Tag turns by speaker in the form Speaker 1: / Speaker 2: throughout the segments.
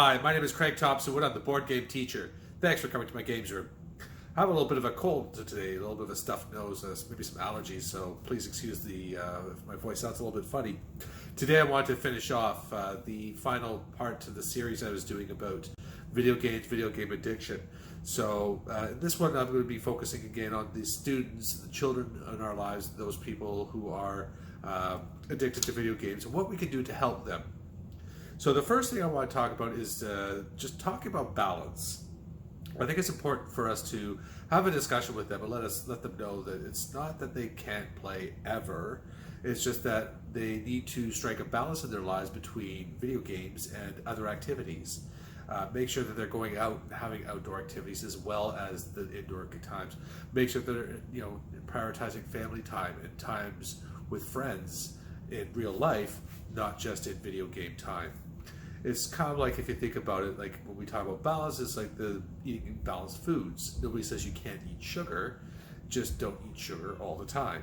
Speaker 1: Hi, my name is Craig Thompson-Wood. I'm the board game teacher. Thanks for coming to my games room. I have a little bit of a cold today, a little bit of a stuffed nose, maybe some allergies, so please excuse if my voice sounds a little bit funny. Today I want to finish off the final part to the series I was doing about video games, video game addiction. So in this one I'm going to be focusing again on the students, the children in our lives, those people who are addicted to video games, and what we can do to help them. So the first thing I want to talk about is just talking about balance. I think it's important for us to have a discussion with them and let them know that it's not that they can't play ever. It's just that they need to strike a balance in their lives between video games and other activities. Make sure that they're going out and having outdoor activities as well as the indoor times. Make sure that they're prioritizing family time and times with friends in real life, not just in video game time. It's kind of like, if you think about it, like when we talk about balance, it's like the eating balanced foods. Nobody says you can't eat sugar, just don't eat sugar all the time.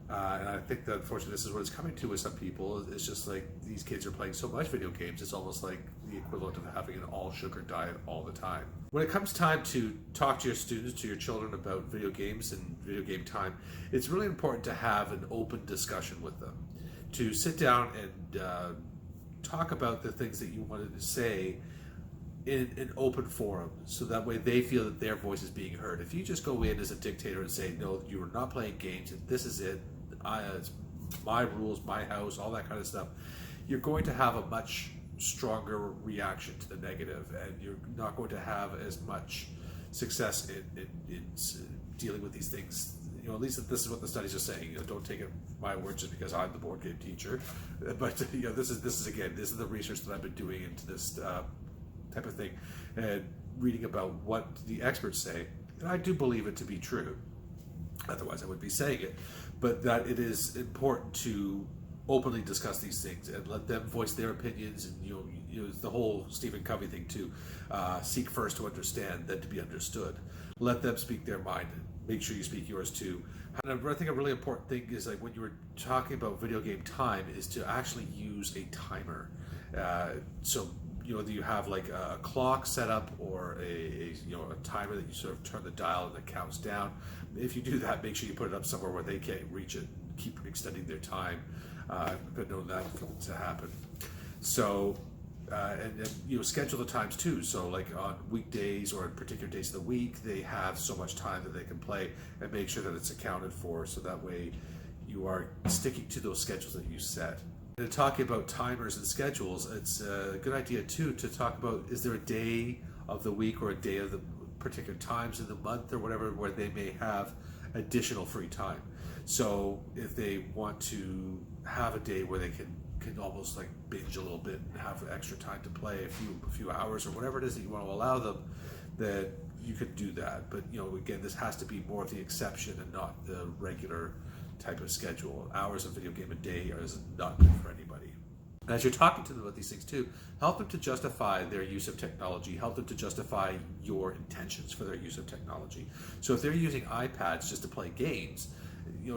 Speaker 1: And I think that unfortunately this is what it's coming to with some people. It's just like these kids are playing so much video games, it's almost like the equivalent of having an all sugar diet all the time. When it comes time to talk to your students, to your children about video games and video game time, it's really important to have an open discussion with them. To sit down and talk about the things that you wanted to say in an open forum, so that way they feel that their voice is being heard. If you just go in as a dictator and say, no, you are not playing games and this is it, it's my rules, my house, all that kind of stuff, you're going to have a much stronger reaction to the negative, and you're not going to have as much success in dealing with these things. At least this is what the studies are saying. Don't take it my word just because I'm the board game teacher. But this is the research that I've been doing into this type of thing, and reading about what the experts say. And I do believe it to be true. Otherwise, I would be saying it. But that it is important to openly discuss these things and let them voice their opinions. And the whole Stephen Covey thing too. Seek first to understand, then to be understood. Let them speak their mind. Make sure you speak yours too. And I think a really important thing is, like, when you were talking about video game time, is to actually use a timer. So you have like a clock set up, or a timer that you sort of turn the dial and it counts down. If you do that, make sure you put it up somewhere where they can't reach it. Keep extending their time. I've been known that to happen. So. And schedule the times too. So like on weekdays or on particular days of the week, they have so much time that they can play, and make sure that it's accounted for, so that way you are sticking to those schedules that you set. And talking about timers and schedules, it's a good idea too to talk about, is there a day of the week or a day of the particular times in the month or whatever where they may have additional free time. So if they want to have a day where they can almost like binge a little bit and have extra time to play a few hours or whatever it is that you want to allow them, that you could do that. But again, this has to be more of the exception and not the regular type of schedule. Hours of video game a day is not good for anybody. And as you're talking to them about these things too, help them to justify their use of technology. Help them to justify your intentions for their use of technology. So if they're using iPads just to play games,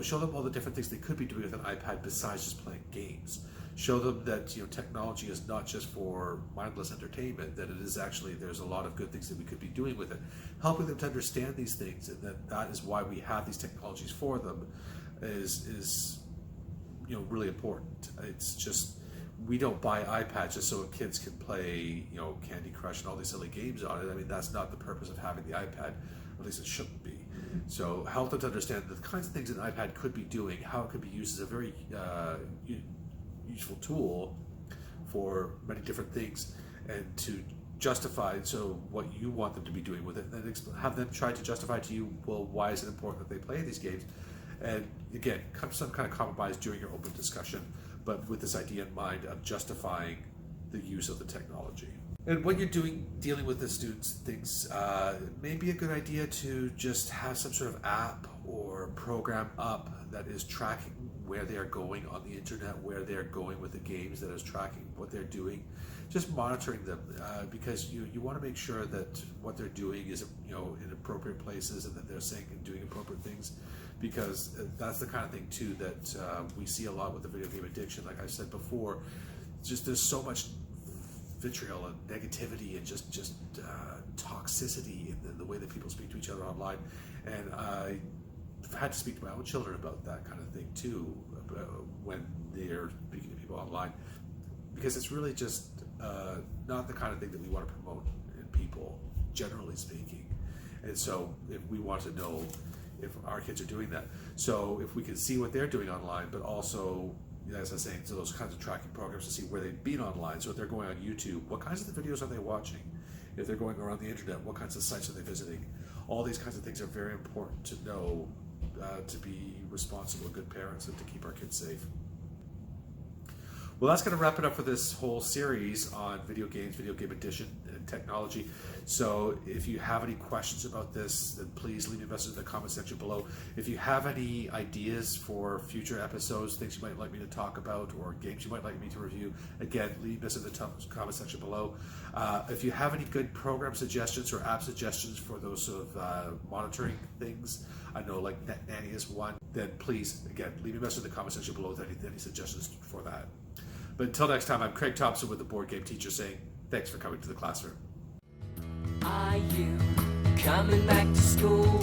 Speaker 1: show them all the different things they could be doing with an iPad besides just playing games. Show them that technology is not just for mindless entertainment, that it is actually, there's a lot of good things that we could be doing with it. Helping them to understand these things, and that is why we have these technologies for them, is really important. It's just, we don't buy iPads just so kids can play Candy Crush and all these silly games on it. I mean, that's not the purpose of having the iPad, or at least it shouldn't be. So help them to understand the kinds of things an iPad could be doing, how it could be used as a very useful tool for many different things, and to justify what you want them to be doing with it, and then have them try to justify to you, well, why is it important that they play these games? And again, come to some kind of compromise during your open discussion, but with this idea in mind of justifying the use of the technology. And when you're dealing with the students' things, it may be a good idea to just have some sort of app or program up that is tracking where they are going on the internet, where they're going with the games, that is tracking what they're doing, just monitoring them, because you want to make sure that what they're doing is in appropriate places, and that they're saying and doing appropriate things, because that's the kind of thing too that we see a lot with the video game addiction. Like I said before, just there's so much vitriol and negativity and just toxicity in the way that people speak to each other online. And I've had to speak to my own children about that kind of thing too, when they're speaking to people online, because it's really just not the kind of thing that we want to promote in people, generally speaking. And so if we want to know if our kids are doing that, so if we can see what they're doing online, but also, as I was saying, so those kinds of tracking programs to see where they've been online. So if they're going on YouTube, what kinds of videos are they watching? If they're going around the internet, what kinds of sites are they visiting? All these kinds of things are very important to know, to be responsible and good parents and to keep our kids safe. Well, that's going to wrap it up for this whole series on video games, video game addiction, and technology. So if you have any questions about this, then please leave me a message in the comment section below. If you have any ideas for future episodes, things you might like me to talk about, or games you might like me to review, again, leave me a message in the comment section below. If you have any good program suggestions or app suggestions for those sort of monitoring things, I know like NetNanny is one, then please, again, leave me a message in the comment section below with any suggestions for that. But until next time, I'm Craig Thompson with the Board Game Teacher saying, thanks for coming to the classroom.
Speaker 2: Are you coming back to school?